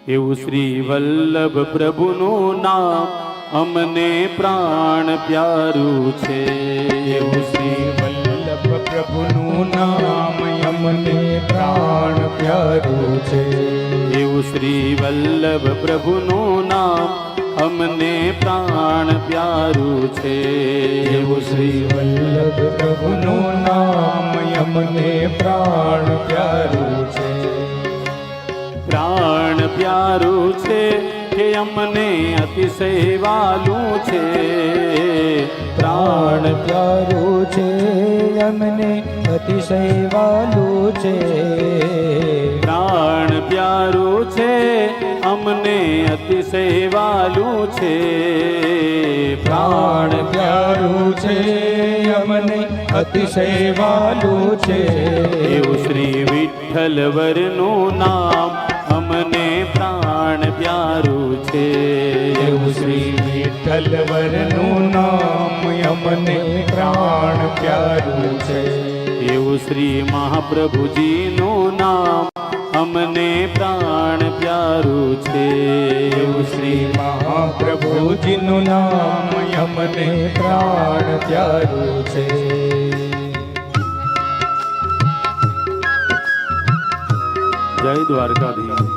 એવું શ્રી વલ્લભ પ્રભુનું નામ અમને પ્રાણ પ્યારું છે. એવું શ્રી વલ્લભ પ્રભુનું નામ અમને પ્રાણ પ્યારું છે. એવું શ્રી વલ્લભ પ્રભુનું નામ અમને પ્રાણ પ્યારું છે. એવું શ્રી વલ્લભ પ્રભુનું નામ અમને પ્રાણ પ્યારું છે. પ્રાણ પ્યારું છે કે અમને અતિશય વાલું છે. પ્રાણ પ્યારું છે અમને અતિશય વાલું છે. પ્રાણ પ્યારું છે અમને અતિશય વાલું છે. પ્રાણ પ્યારું છે અમને અતિશય વાલું છે. એવું શ્રી વિઠ્ઠલ વરનું નામ અમને પ્રાણ પ્યારું છે. એવું શ્રી વિઠ્ઠલ વરનું નામ અમને પ્રાણ પ્યારું છે. એવું શ્રી મહાપ્રભુજીનું નામ અમને પ્રાણ પ્યારું છે. એવું શ્રી મહાપ્રભુજીનું નામ અમને પ્રાણ પ્યારું છે. જય દ્વારકાધીશ.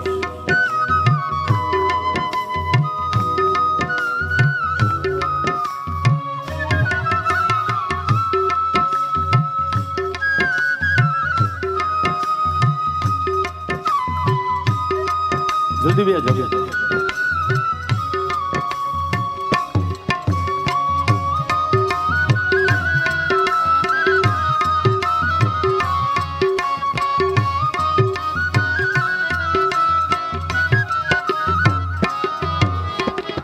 જલ્દી બે જલ્દી.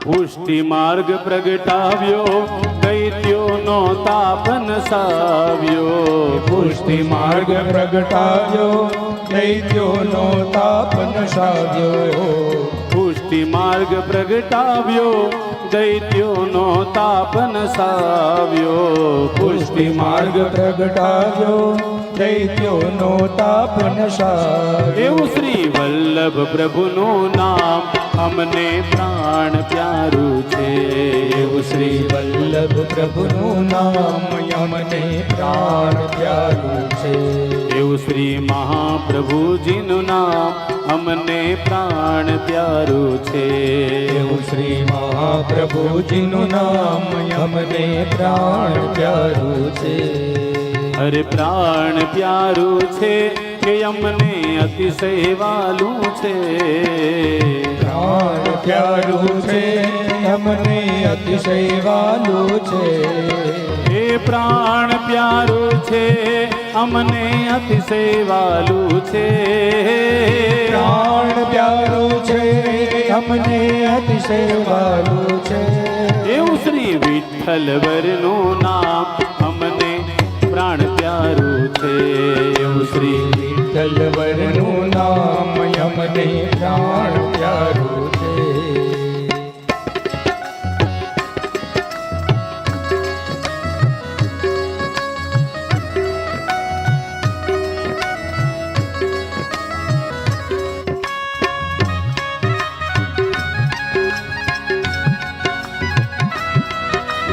પુષ્ટિ માર્ગ પ્રગટાવ્યો દૈત્યોનો તાપન સાવ્યો. પુષ્ટિ માર્ગ પ્રગટાવ્યો દૈત્યોનો તાપન સાધ્યો. પુષ્ટિ માર્ગ પ્રગટાવ્યો દૈત્યોનો તાપન સાવ્યો. પુષ્ટિ માર્ગ પ્રગટાવ્યો દૈત્યોનો તાપન સાધ્યો. એવું શ્રી વલ્લભ પ્રભુનું નામ અમને પ્રાણ પ્યારું છે. એવું શ્રી વલ્લભ પ્રભુનું નામ અમને પ્રાણ પ્યારું છે. એવું શ્રી મહાપ્રભુજીનું નામ અમને પ્રાણ પ્યારું છે. એવું શ્રી મહાપ્રભુજીનું નામ અમને પ્રાણ પ્યારું છે. અરે પ્રાણ પ્યારું છે કે અમને અતિશય વાલું છે. પ્રાણ પ્યારું છે અમને અતિશય વાલું છે. એ પ્રાણ પ્યારું છે અમને અતિશય વાલું છે. પ્રાણ પ્યારું છે અમને અતિશય વાલું છે. એવું શ્રી વિઠ્ઠલ વરનું નામ અમને પ્રાણ પ્યારું છે. એવું શ્રી વિઠ્ઠલ વરનું નામ અમને પ્રાણ પ્યારું છે.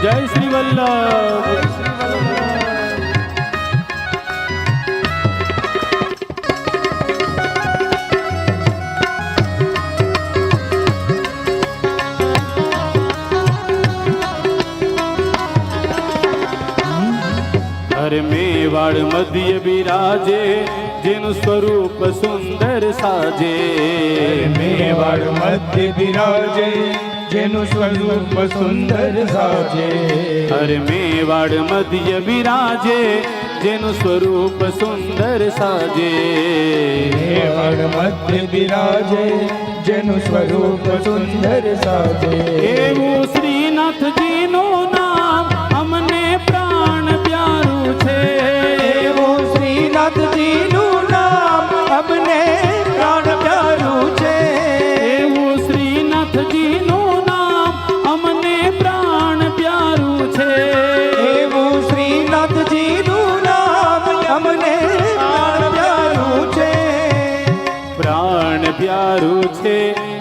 જય શ્રી વલ્લભ. અરે મેવાડ મધ્ય બિરાજે જેનું સ્વરૂપ સુંદર સાજે. મેવાડ મધ્ય બિરાજે જેનું સ્વરૂપ સુંદર સાજે. અરે મેવાડ મધ્ય બિરાજે જેનું સ્વરૂપ સુંદર સાજે. મેવાડ મધ્ય બિરાજે જેનું સ્વરૂપ સુંદર સાજે. એવું શ્રીનાથજીનું નામ અમને પ્રાણ પ્યારું છે. એવું શ્રીનાથજીનું નામ અમને પ્રાણ પ્યારું છે. એવું શ્રીનાથજીનું નામ અમને પ્રાણ પ્યારું છે. એવું શ્રીનાથજીનું નામ અમને પ્રાણ પ્યારું છે. પ્રાણ પ્યારું છે